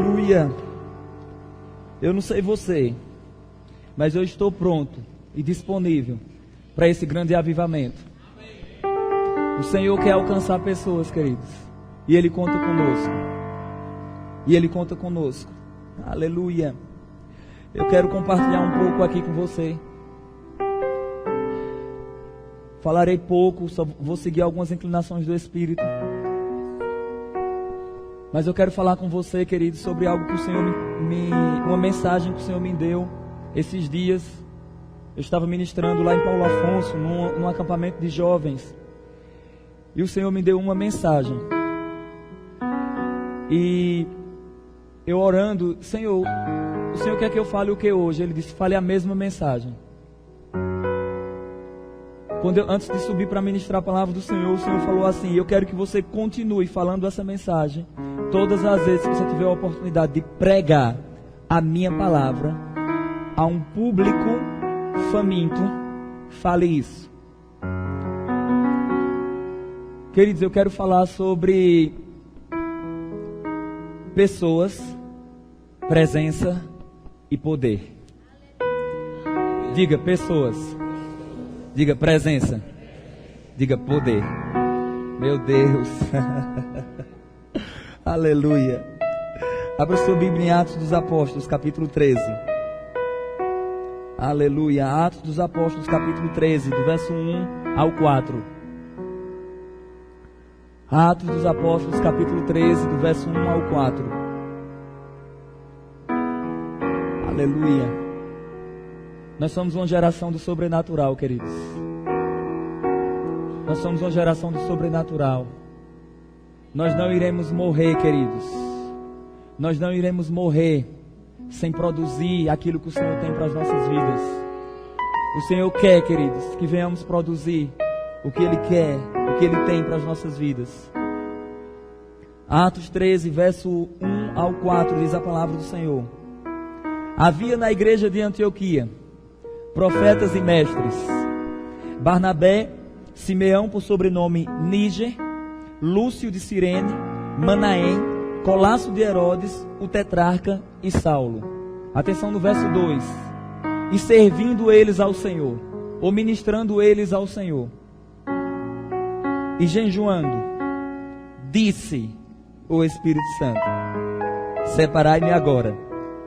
Aleluia. Eu não sei você, mas eu estou pronto e disponível para esse grande avivamento. O Senhor quer alcançar pessoas, queridos, e Ele conta conosco. E Ele conta conosco. Aleluia. Eu quero compartilhar um pouco aqui com você. Falarei pouco, só vou seguir algumas inclinações do Espírito. Mas eu quero falar com você, querido, sobre algo que o Senhor uma mensagem que o Senhor me deu esses dias. Eu estava ministrando lá em Paulo Afonso, num acampamento de jovens. E o Senhor me deu uma mensagem. E eu orando, Senhor, o Senhor quer que eu fale o que hoje? Ele disse, fale a mesma mensagem. Antes de subir para ministrar a palavra do Senhor, o Senhor falou assim, eu quero que você continue falando essa mensagem. Todas as vezes que você tiver a oportunidade de pregar a minha palavra a um público faminto, fale isso. Queridos, eu quero falar sobre pessoas, presença e poder. Diga pessoas. Diga presença. Diga poder. Meu Deus. Aleluia. Abra sua Bíblia em Atos dos Apóstolos, capítulo 13. Aleluia. Atos dos Apóstolos, capítulo 13, do verso 1 ao 4. Atos dos Apóstolos, capítulo 13, do verso 1 ao 4. Aleluia. Nós somos uma geração do sobrenatural, queridos. Nós somos uma geração do sobrenatural. Nós não iremos morrer, queridos. Nós não iremos morrer sem produzir aquilo que o Senhor tem para as nossas vidas. O Senhor quer, queridos, que venhamos produzir o que Ele quer, o que Ele tem para as nossas vidas. Atos 13, verso 1 ao 4, diz a palavra do Senhor. Havia na igreja de Antioquia profetas e mestres: Barnabé, Simeão por sobrenome Níger, Lúcio de Cirene, Manaém, Colasso de Herodes, o tetrarca e Saulo. Atenção no verso 2. E servindo eles ao Senhor, ou ministrando eles ao Senhor, e jejuando, disse o Espírito Santo: separai-me agora,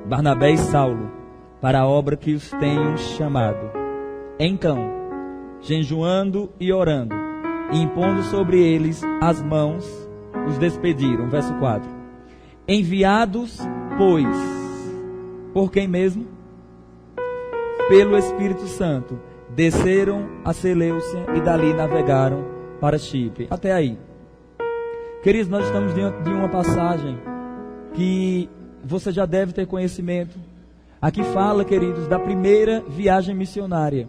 Barnabé e Saulo, para a obra que os tenho chamado. Então, jejuando e orando, e impondo sobre eles as mãos, os despediram. Verso 4. Enviados, pois, por quem mesmo? Pelo Espírito Santo, desceram a Seleucia e dali navegaram para Chipre. Até aí. Queridos, nós estamos diante de uma passagem que você já deve ter conhecimento. Aqui fala, queridos, da primeira viagem missionária,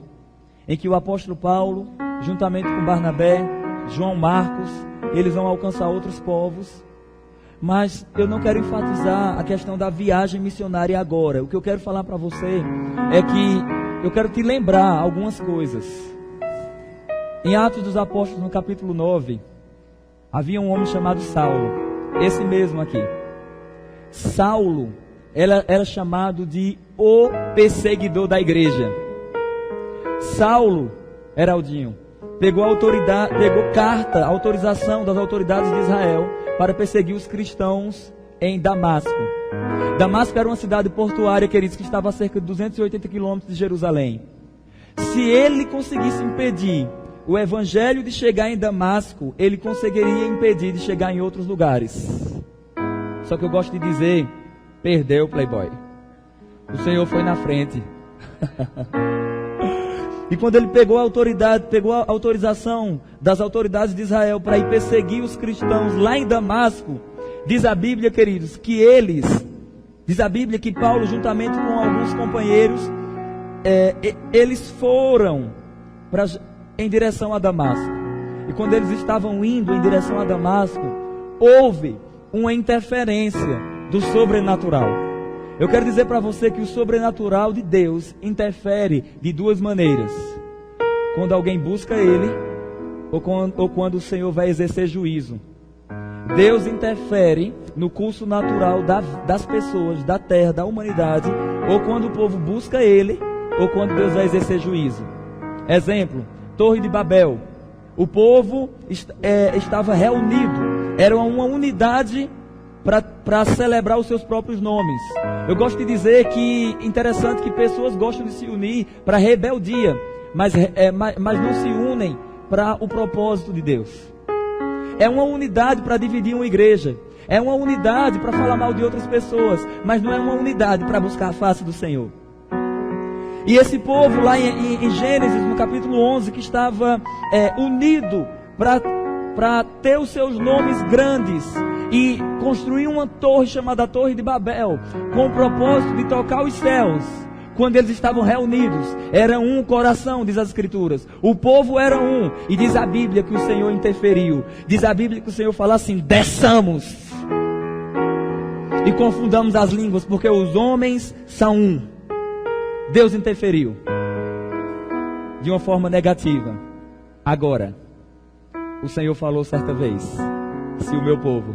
em que o apóstolo Paulo, juntamente com Barnabé, João Marcos, eles vão alcançar outros povos. Mas eu não quero enfatizar a questão da viagem missionária agora. O que eu quero falar para você é que eu quero te lembrar algumas coisas. Em Atos dos Apóstolos, no capítulo 9, havia um homem chamado Saulo, esse mesmo aqui. Saulo era chamado de o perseguidor da igreja. Saulo, Heraldinho, pegou autorização das autoridades de Israel para perseguir os cristãos em Damasco. Damasco era uma cidade portuária, queridos, que estava a cerca de 280 quilômetros de Jerusalém. Se ele conseguisse impedir o evangelho de chegar em Damasco, ele conseguiria impedir de chegar em outros lugares. Só que eu gosto de dizer, perdeu, playboy. O Senhor foi na frente. E quando ele pegou a autorização das autoridades de Israel para ir perseguir os cristãos lá em Damasco, diz a Bíblia, queridos, diz a Bíblia que Paulo, juntamente com alguns companheiros, eles foram em direção a Damasco. E quando eles estavam indo em direção a Damasco, houve uma interferência do sobrenatural. Eu quero dizer para você que o sobrenatural de Deus interfere de duas maneiras: quando alguém busca Ele, ou quando o Senhor vai exercer juízo. Deus interfere no curso natural das pessoas, da terra, da humanidade, ou quando o povo busca Ele, ou quando Deus vai exercer juízo. Exemplo, Torre de Babel. O povo estava reunido, era uma unidade para celebrar os seus próprios nomes. Eu gosto de dizer que interessante que pessoas gostam de se unir para rebeldia, mas não se unem para o propósito de Deus. É uma unidade para dividir uma igreja, é uma unidade para falar mal de outras pessoas, mas não é uma unidade para buscar a face do Senhor. E esse povo lá em Gênesis, no capítulo 11, que estava unido para ter os seus nomes grandes e construir uma torre chamada Torre de Babel, com o propósito de tocar os céus. Quando eles estavam reunidos, era um coração, diz as Escrituras. O povo era um, e diz a Bíblia que o Senhor interferiu. Diz a Bíblia que o Senhor fala assim: desçamos e confundamos as línguas, porque os homens são um. Deus interferiu de uma forma negativa. Agora, o Senhor falou certa vez: se o meu povo,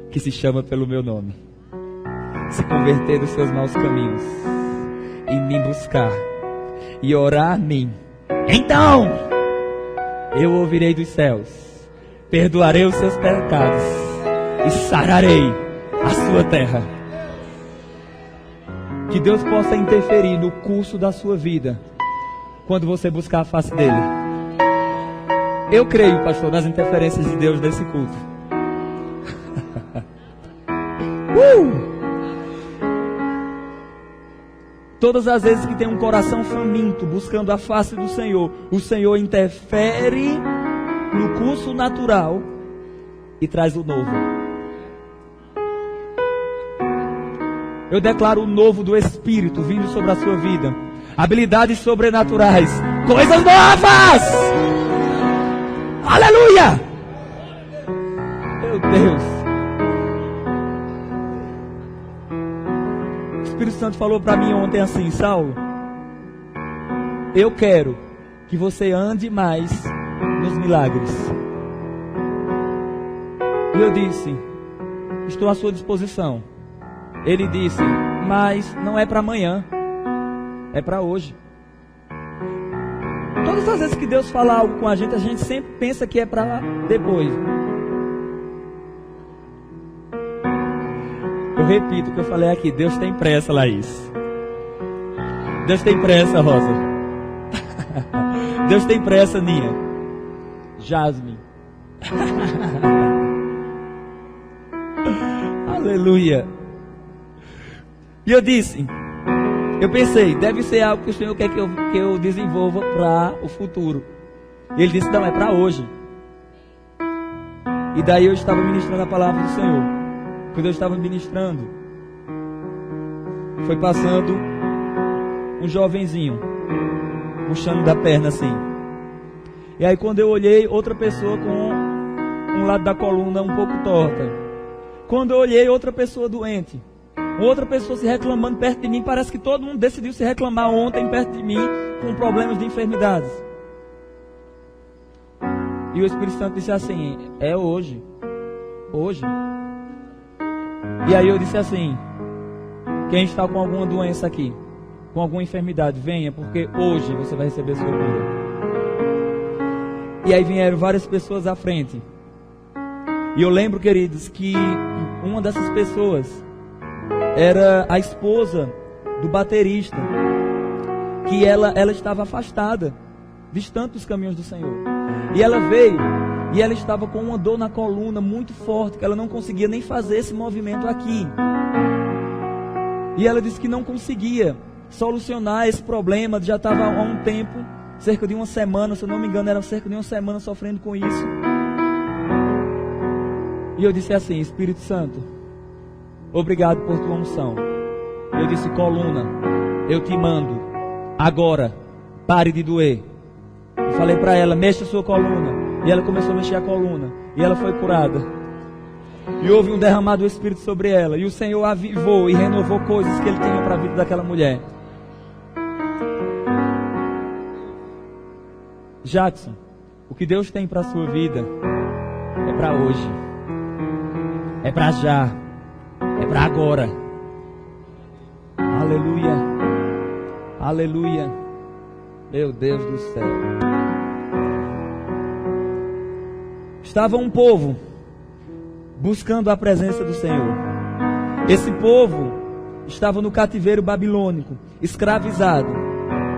que se chama pelo meu nome, se converter dos seus maus caminhos e me buscar e orar a mim, então eu ouvirei dos céus, perdoarei os seus pecados e sararei a sua terra. Que Deus possa interferir no curso da sua vida quando você buscar a face dele. Eu creio, pastor, nas interferências de Deus nesse culto. Todas as vezes que tem um coração faminto buscando a face do Senhor, o Senhor interfere no curso natural e traz o novo. Eu declaro o novo do Espírito vindo sobre a sua vida. Habilidades sobrenaturais. Coisas novas! Aleluia! Meu Deus. O Espírito Santo falou para mim ontem assim: Saulo, eu quero que você ande mais nos milagres. E eu disse: estou à sua disposição. Ele disse: mas não é para amanhã, é para hoje. Todas as vezes que Deus fala algo com a gente sempre pensa que é para depois. Eu repito o que eu falei aqui: Deus tem pressa, Laís. Deus tem pressa, Rosa. Deus tem pressa, Ninha. Jasmine. Aleluia. E eu pensei, deve ser algo que o Senhor quer que eu desenvolva para o futuro. E Ele disse: não, é para hoje. E daí eu estava ministrando a palavra do Senhor. Quando eu estava ministrando, foi passando um jovenzinho, puxando da perna assim. E aí quando eu olhei, outra pessoa com um lado da coluna um pouco torta. Quando eu olhei, outra pessoa doente. Outra pessoa se reclamando perto de mim. Parece que todo mundo decidiu se reclamar ontem perto de mim, com problemas de enfermidades. E o Espírito Santo disse assim: é hoje. Hoje. E aí eu disse assim: quem está com alguma doença aqui, com alguma enfermidade, venha, porque hoje você vai receber sua cura. E aí vieram várias pessoas à frente. E eu lembro, queridos, que uma dessas pessoas era a esposa do baterista, que ela estava afastada, distante dos caminhos do Senhor. E ela veio, e ela estava com uma dor na coluna muito forte, que ela não conseguia nem fazer esse movimento aqui. E ela disse que não conseguia solucionar esse problema, já estava há um tempo, cerca de uma semana, se eu não me engano, era cerca de uma semana sofrendo com isso. E eu disse assim: Espírito Santo, obrigado por tua unção. Eu disse: coluna, eu te mando agora, pare de doer. Eu falei para ela: mexa a sua coluna. E ela começou a mexer a coluna, e ela foi curada. E houve um derramado do Espírito sobre ela, e o Senhor avivou e renovou coisas que Ele tinha para a vida daquela mulher. Jackson, o que Deus tem para a sua vida é para hoje. É para já. É para agora. Aleluia. Aleluia. Meu Deus do céu. Estava um povo buscando a presença do Senhor. Esse povo estava no cativeiro babilônico, escravizado.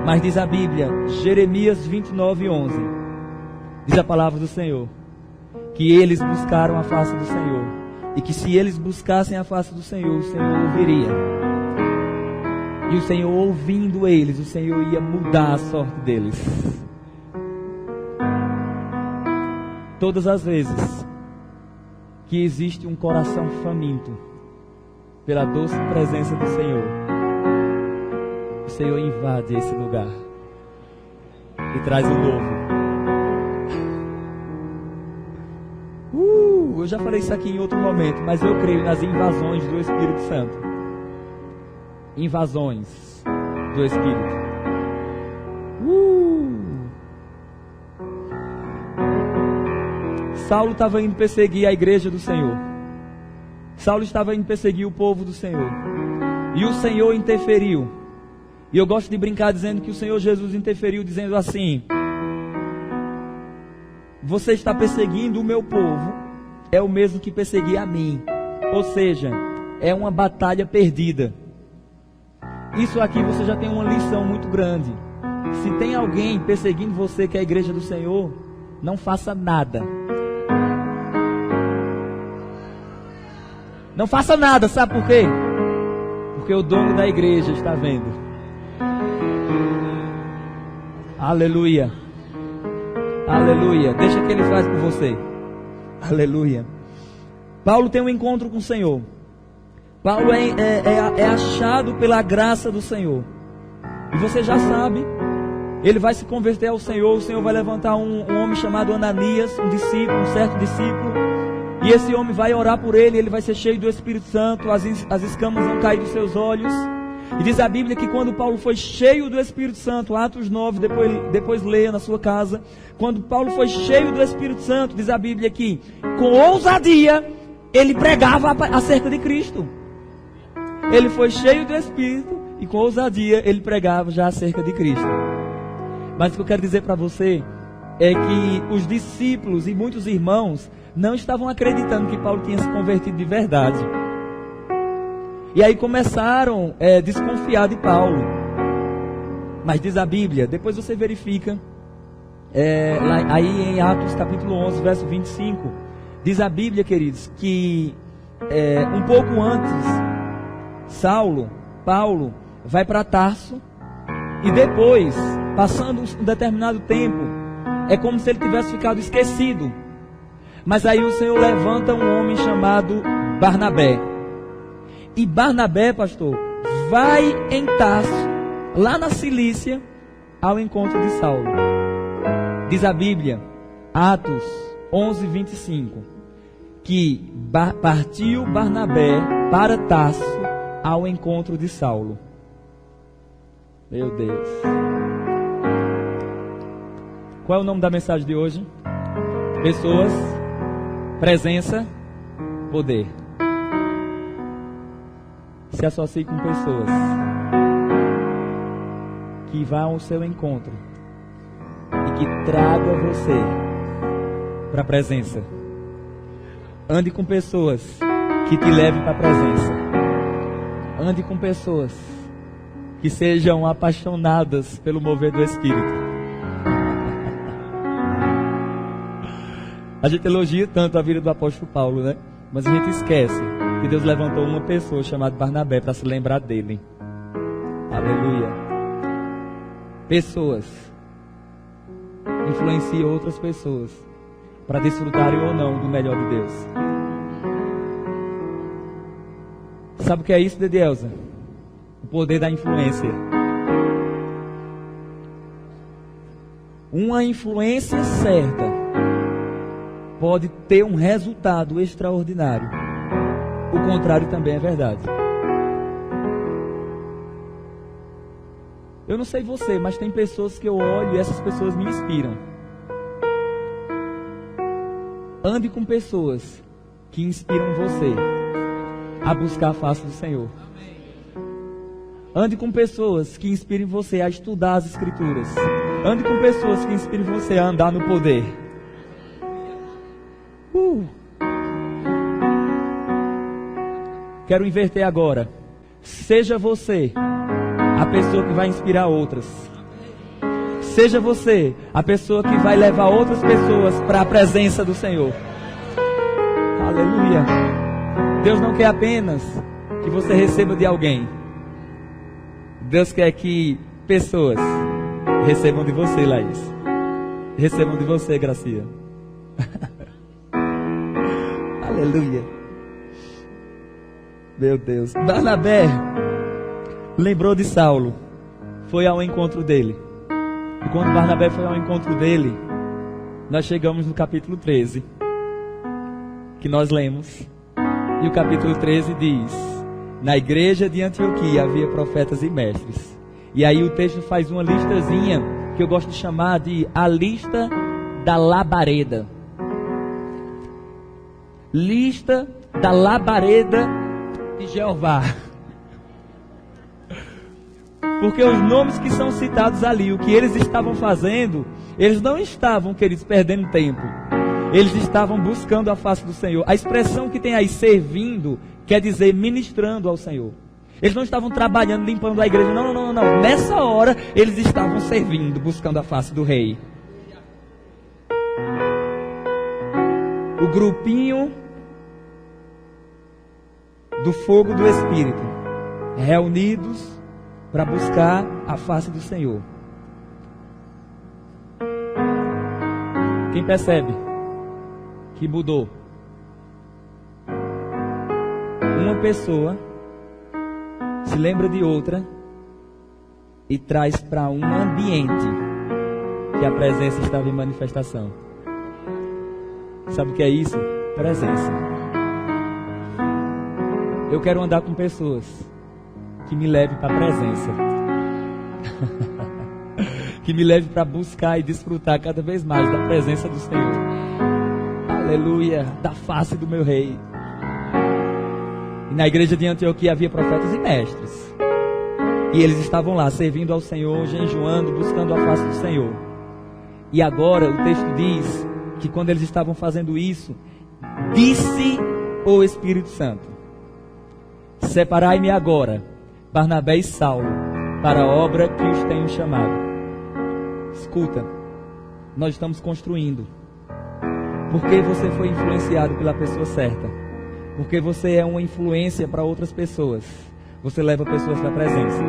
Mas diz a Bíblia, Jeremias 29:11, diz a palavra do Senhor, que eles buscaram a face do Senhor, e que se eles buscassem a face do Senhor, o Senhor ouviria. E o Senhor, ouvindo eles, o Senhor ia mudar a sorte deles. Todas as vezes que existe um coração faminto pela doce presença do Senhor, o Senhor invade esse lugar e traz o novo. Eu já falei isso aqui em outro momento, mas eu creio nas invasões do Espírito Santo. Invasões do Espírito. Saulo estava indo perseguir a igreja do Senhor. Saulo estava indo perseguir o povo do Senhor. E o Senhor interferiu. E eu gosto de brincar dizendo que o Senhor Jesus interferiu, dizendo assim: você está perseguindo o meu povo, é o mesmo que perseguir a mim. Ou seja, é uma batalha perdida. Isso aqui você já tem uma lição muito grande. Se tem alguém perseguindo você, que é a igreja do Senhor, não faça nada. Não faça nada, sabe por quê? Porque o dono da igreja está vendo. Aleluia. Aleluia. Deixa que ele faz por você. Aleluia. Paulo tem um encontro com o Senhor. Paulo é achado pela graça do Senhor. E você já sabe, ele vai se converter ao Senhor. O Senhor vai levantar um homem chamado Ananias, um discípulo, um certo discípulo. E esse homem vai orar por ele, ele vai ser cheio do Espírito Santo, as escamas vão cair dos seus olhos. E diz a Bíblia que quando Paulo foi cheio do Espírito Santo, Atos 9, depois leia na sua casa. Quando Paulo foi cheio do Espírito Santo, diz a Bíblia que com ousadia ele pregava acerca de Cristo. Ele foi cheio do Espírito e com ousadia ele pregava já acerca de Cristo. Mas o que eu quero dizer para você é que os discípulos e muitos irmãos não estavam acreditando que Paulo tinha se convertido de verdade. E aí começaram a desconfiar de Paulo. Mas diz a Bíblia, depois você verifica, aí em Atos capítulo 11, verso 25, diz a Bíblia, queridos, que um pouco antes, Paulo vai para Tarso, e depois, passando um determinado tempo, é como se ele tivesse ficado esquecido. Mas aí o Senhor levanta um homem chamado Barnabé. E Barnabé, pastor, vai em Tarso, lá na Cilícia, ao encontro de Saulo. Diz a Bíblia, Atos 11, 25, que partiu Barnabé para Tarso ao encontro de Saulo. Meu Deus. Qual é o nome da mensagem de hoje? Pessoas, presença, poder. Se associe com pessoas que vão ao seu encontro e que tragam você para a presença. Ande com pessoas que te levem para a presença. Ande com pessoas que sejam apaixonadas pelo mover do Espírito. A gente elogia tanto a vida do apóstolo Paulo, né? Mas a gente esquece que Deus levantou uma pessoa chamada Barnabé para se lembrar dele. Aleluia. Pessoas influenciam outras pessoas para desfrutarem ou não do melhor de Deus. Sabe o que é isso, Dedielza? O poder da influência. Uma influência certa pode ter um resultado extraordinário. O contrário também é verdade. Eu não sei você, mas tem pessoas que eu olho e essas pessoas me inspiram. Ande com pessoas que inspiram você a buscar a face do Senhor. Ande com pessoas que inspirem você a estudar as Escrituras. Ande com pessoas que inspirem você a andar no poder. Quero inverter agora. Seja você a pessoa que vai inspirar outras. Seja você a pessoa que vai levar outras pessoas para a presença do Senhor. Aleluia. Deus não quer apenas que você receba de alguém. Deus quer que pessoas recebam de você, Laís. Recebam de você, Gracia. Aleluia. Meu Deus. Barnabé lembrou de Saulo. Foi ao encontro dele. E quando Barnabé foi ao encontro dele, nós chegamos no capítulo 13, que nós lemos. E o capítulo 13 diz: na igreja de Antioquia havia profetas e mestres. E aí o texto faz uma listazinha que eu gosto de chamar de a lista da labareda. Lista da labareda de Jeová. Porque os nomes que são citados ali, o que eles estavam fazendo, eles não estavam, queridos, perdendo tempo. Eles estavam buscando a face do Senhor. A expressão que tem aí, servindo, quer dizer ministrando ao Senhor. Eles não estavam trabalhando, limpando a igreja. Não. Nessa hora, eles estavam servindo, buscando a face do rei. O grupinho do fogo do Espírito, reunidos para buscar a face do Senhor. Quem percebe que mudou? Uma pessoa se lembra de outra e traz para um ambiente que a presença estava em manifestação. Sabe o que é isso? Presença. Eu quero andar com pessoas que me levem para a presença. Que me leve para buscar e desfrutar cada vez mais da presença do Senhor. Aleluia, da face do meu rei. E na igreja de Antioquia havia profetas e mestres. E eles estavam lá, servindo ao Senhor, jejuando, buscando a face do Senhor. E agora o texto diz que quando eles estavam fazendo isso, disse o Espírito Santo: separai-me agora, Barnabé e Saulo, para a obra que os tenho chamado. Escuta, nós estamos construindo. Porque você foi influenciado pela pessoa certa. Porque você é uma influência para outras pessoas. Você leva pessoas para a presença.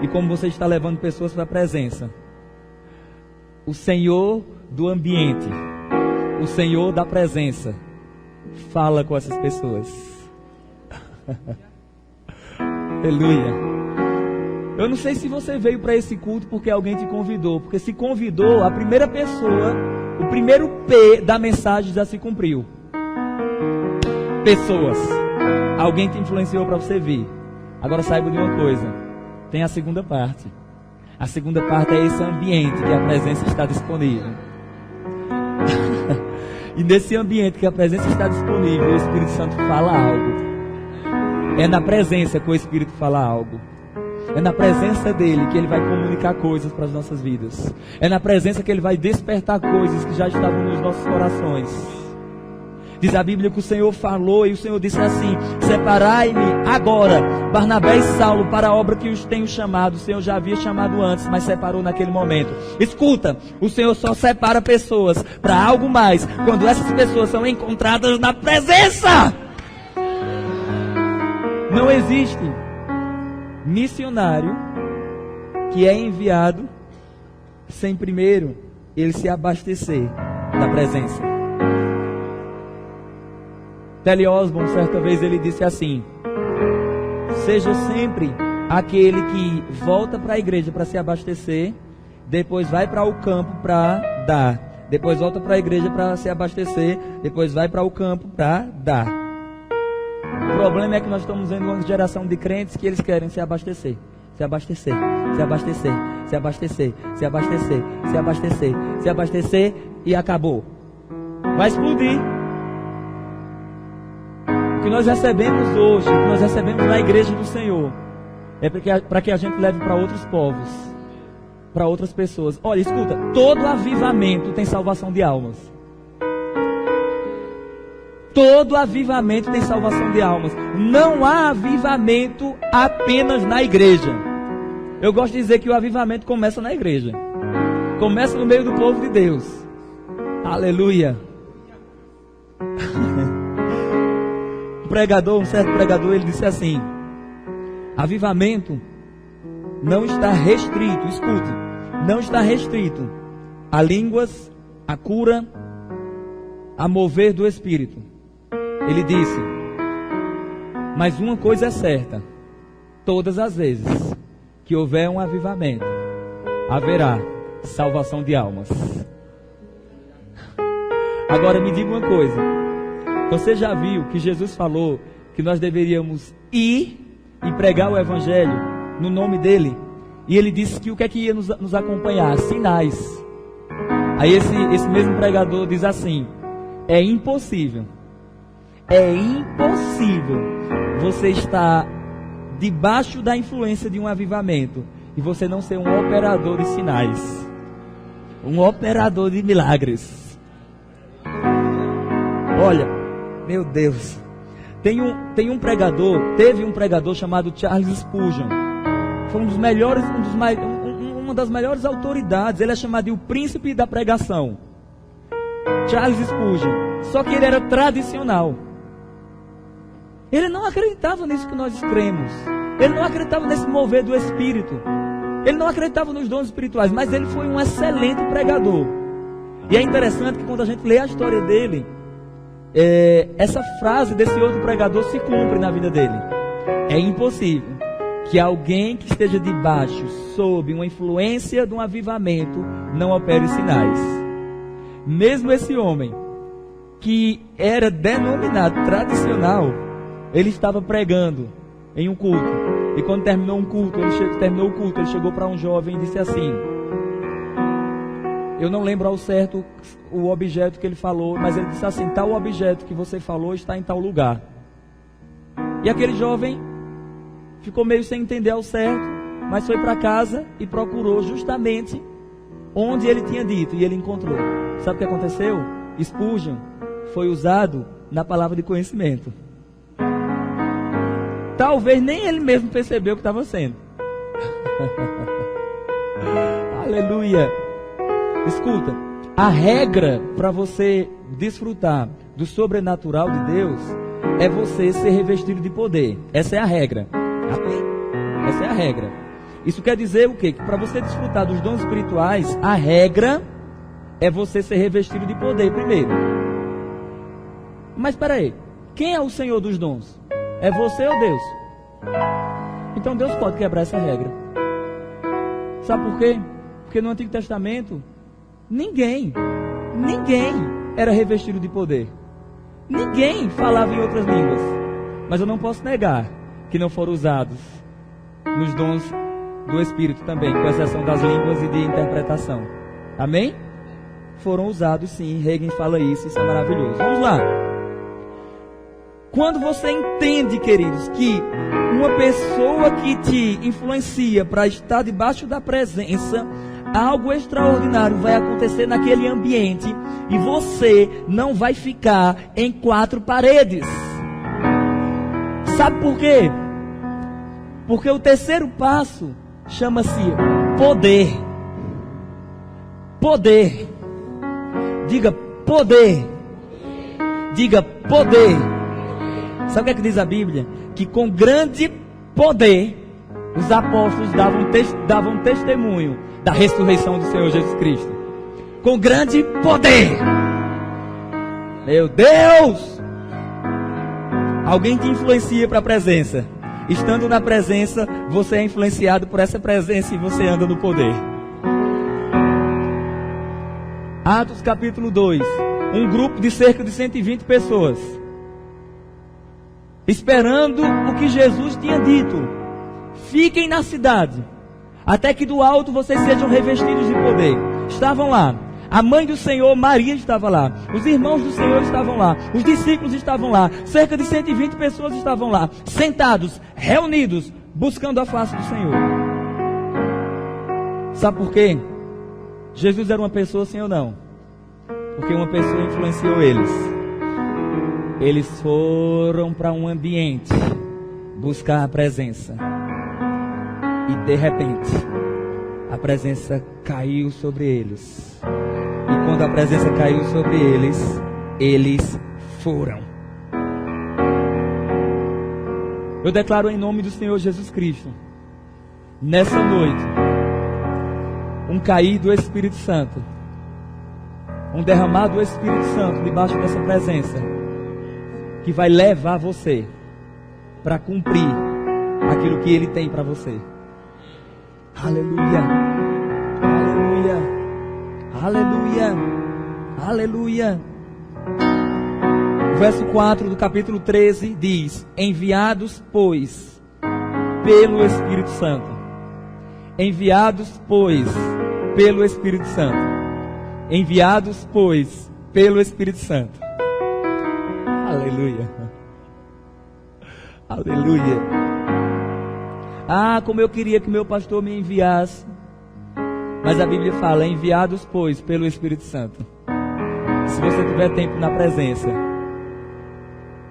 E como você está levando pessoas para a presença, o Senhor do ambiente, o Senhor da presença, fala com essas pessoas. Aleluia. Eu não sei se você veio para esse culto porque alguém te convidou. Porque se convidou, a primeira pessoa, o primeiro P da mensagem já se cumpriu. Pessoas. Alguém te influenciou para você vir. Agora saiba de uma coisa. Tem a segunda parte. A segunda parte é esse ambiente que a presença está disponível. E nesse ambiente que a presença está disponível, o Espírito Santo fala algo. É na presença que o Espírito fala algo. É na presença dele que ele vai comunicar coisas para as nossas vidas. É na presença que ele vai despertar coisas que já estavam nos nossos corações. Diz a Bíblia que o Senhor falou e o Senhor disse assim: separai-me agora, Barnabé e Saulo, para a obra que os tenho chamado. O Senhor já havia chamado antes, mas separou naquele momento. Escuta, o Senhor só separa pessoas para algo mais quando essas pessoas são encontradas na presença. Não existe missionário que é enviado sem primeiro ele se abastecer da presença. Telly Osborne, certa vez, ele disse assim: seja sempre aquele que volta para a igreja para se abastecer, depois vai para o campo para dar, depois volta para a igreja para se abastecer, depois vai para o campo para dar. O problema é que nós estamos vendo uma geração de crentes que eles querem se abastecer, se abastecer, se abastecer, se abastecer, se abastecer, se abastecer, se abastecer e acabou. Vai explodir. O que nós recebemos hoje, o que nós recebemos na igreja do Senhor, é para que a gente leve para outros povos, para outras pessoas. Olha, escuta, todo avivamento tem salvação de almas. Todo avivamento tem salvação de almas. Não há avivamento apenas na igreja. Eu gosto de dizer que o avivamento começa na igreja. Começa no meio do povo de Deus. Aleluia. Um certo pregador, ele disse assim: avivamento não está restrito, escute, não está restrito a línguas, a cura, a mover do Espírito. Ele disse: mas uma coisa é certa, todas as vezes que houver um avivamento, haverá salvação de almas. Agora me diga uma coisa, você já viu que Jesus falou que nós deveríamos ir e pregar o Evangelho no nome dele? E ele disse que o que é que ia nos acompanhar? Sinais. Aí esse mesmo pregador diz assim: é impossível você estar debaixo da influência de um avivamento e você não ser um operador de sinais, um operador de milagres. Olha, meu Deus, teve um pregador chamado Charles Spurgeon. Foi uma das melhores autoridades. Ele é chamado de o príncipe da pregação, Charles Spurgeon. Só que ele era tradicional. Ele não acreditava nisso que nós cremos. Ele não acreditava nesse mover do Espírito. Ele não acreditava nos dons espirituais, mas ele foi um excelente pregador. E é interessante que quando a gente lê a história dele, essa frase desse outro pregador se cumpre na vida dele. É impossível que alguém que esteja debaixo, sob uma influência de um avivamento, não opere sinais. Mesmo esse homem, que era denominado tradicional, ele estava pregando em um culto. E quando terminou o culto, ele chegou para um jovem e disse assim: eu não lembro ao certo o objeto que ele falou, mas ele disse assim: tal objeto que você falou está em tal lugar. E aquele jovem ficou meio sem entender ao certo, mas foi para casa e procurou justamente onde ele tinha dito, e ele encontrou. Sabe o que aconteceu? Spurgeon foi usado na palavra de conhecimento. Talvez nem ele mesmo percebeu o que estava sendo. Aleluia. Escuta, a regra para você desfrutar do sobrenatural de Deus é você ser revestido de poder. Essa é a regra. Amém? Essa é a regra. Isso quer dizer o quê? Que para você desfrutar dos dons espirituais, a regra é você ser revestido de poder primeiro. Mas espera aí, quem é o Senhor dos dons? É você ou Deus? Então Deus pode quebrar essa regra. Sabe por quê? Porque no Antigo Testamento ninguém era revestido de poder. Ninguém falava em outras línguas. Mas eu não posso negar que não foram usados nos dons do Espírito também, com exceção das línguas e de interpretação. Amém? Foram usados sim, Reagan fala isso é maravilhoso. Vamos lá. Quando você entende, queridos, que uma pessoa que te influencia para estar debaixo da presença, algo extraordinário vai acontecer naquele ambiente e você não vai ficar em quatro paredes. Sabe por quê? Porque o terceiro passo chama-se poder. Poder. Diga poder. Diga poder. Sabe o que é que diz a Bíblia? Que com grande poder os apóstolos davam testemunho da ressurreição do Senhor Jesus Cristo. Com grande poder. Meu Deus! Alguém te influencia para a presença. Estando na presença, você é influenciado por essa presença e você anda no poder. Atos capítulo 2. Um grupo de cerca de 120 pessoas, esperando o que Jesus tinha dito: fiquem na cidade, até que do alto vocês sejam revestidos de poder. Estavam lá. A mãe do Senhor, Maria, estava lá. Os irmãos do Senhor estavam lá. Os discípulos estavam lá. Cerca de 120 pessoas estavam lá, sentados, reunidos, buscando a face do Senhor. Sabe por quê? Jesus era uma pessoa, sim ou não? Porque uma pessoa influenciou eles. Eles foram para um ambiente buscar a presença. E de repente, a presença caiu sobre eles. E quando a presença caiu sobre eles, eles foram. Eu declaro em nome do Senhor Jesus Cristo, nessa noite, um cair do Espírito Santo, um derramar do Espírito Santo debaixo dessa presença, que vai levar você para cumprir aquilo que Ele tem para você. Aleluia, aleluia, aleluia, aleluia. O verso 4 do capítulo 13 diz: enviados, pois, pelo Espírito Santo. Enviados, pois, pelo Espírito Santo. Enviados, pois, pelo Espírito Santo. Aleluia. Aleluia. Ah, como eu queria que meu pastor me enviasse. Mas a Bíblia fala: enviados, pois, pelo Espírito Santo. Se você tiver tempo na presença,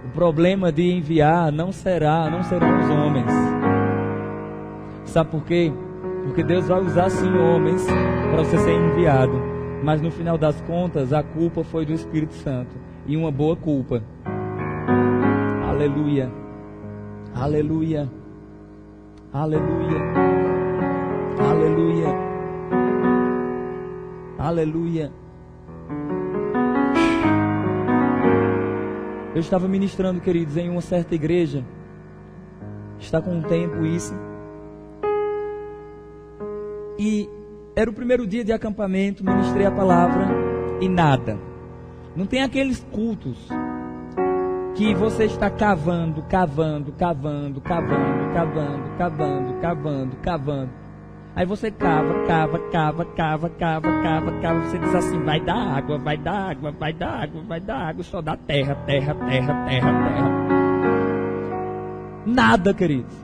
o problema de enviar não serão os homens. Sabe por quê? Porque Deus vai usar sim homens para você ser enviado. Mas no final das contas, a culpa foi do Espírito Santo. E uma boa culpa. Aleluia. Aleluia. Aleluia. Aleluia. Aleluia. Eu estava ministrando, queridos, em uma certa igreja. Está com um tempo isso. E era o primeiro dia de acampamento, ministrei a palavra e nada. Não tem aqueles cultos que você está cavando. Aí você cava. Você diz assim: vai dar água. Só dá terra. Nada, queridos.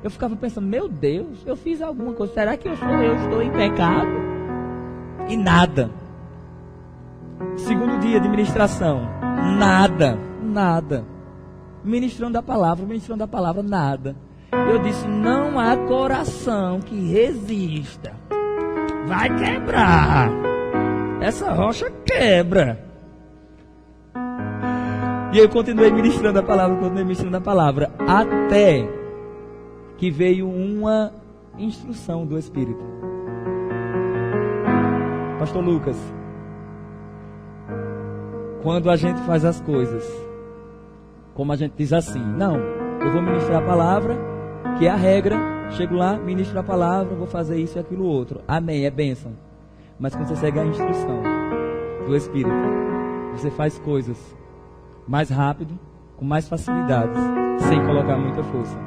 Eu ficava pensando: meu Deus, eu fiz alguma coisa. Será que eu estou em pecado? E nada. Segundo dia de ministração, nada. Ministrando a palavra, nada. Eu disse: não há coração que resista. Vai quebrar. Essa rocha quebra. E eu continuei ministrando a palavra, até que veio uma instrução do Espírito. Pastor Lucas, quando a gente faz as coisas, como a gente diz assim: não, eu vou ministrar a palavra, que é a regra, chego lá, ministro a palavra, vou fazer isso e aquilo outro. Amém, é bênção. Mas quando você segue a instrução do Espírito, você faz coisas mais rápido, com mais facilidades, sem colocar muita força.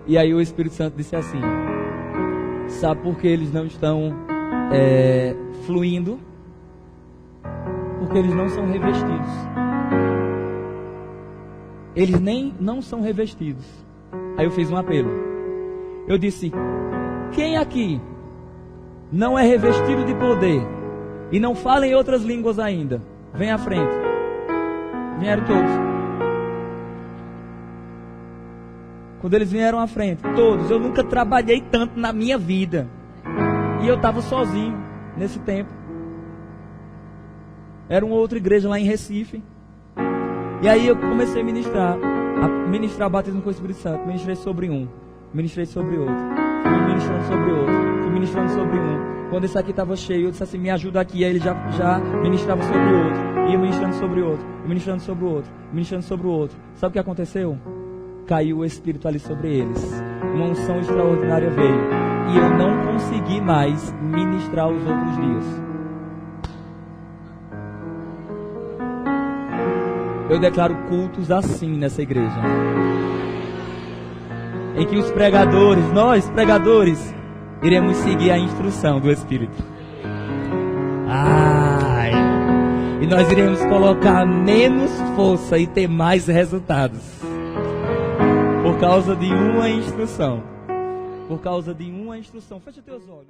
E aí o Espírito Santo disse assim: sabe por que eles não estão fluindo? Porque eles não são revestidos. Eles nem não são revestidos. Aí eu fiz um apelo. Eu disse: quem aqui não é revestido de poder e não fala em outras línguas ainda, vem à frente. Vieram todos. Quando eles vieram à frente, todos. Eu nunca trabalhei tanto na minha vida. E eu estava sozinho nesse tempo. Era uma outra igreja lá em Recife. E aí eu comecei a ministrar batismo com o Espírito Santo. Ministrei sobre um, ministrei sobre outro, fui ministrando sobre outro, fui ministrando sobre um. Quando esse aqui estava cheio, eu disse assim: me ajuda aqui. Aí ele já ministrava sobre outro, ia ministrando sobre outro, ministrando sobre o outro, ministrando sobre o outro. Sabe o que aconteceu? Caiu o Espírito ali sobre eles. Uma unção extraordinária veio. E eu não consegui mais ministrar os outros dias. Eu declaro cultos assim nessa igreja, em que os pregadores, nós pregadores, iremos seguir a instrução do Espírito. Ai! E nós iremos colocar menos força e ter mais resultados. Por causa de uma instrução. Por causa de uma instrução. Fecha teus olhos.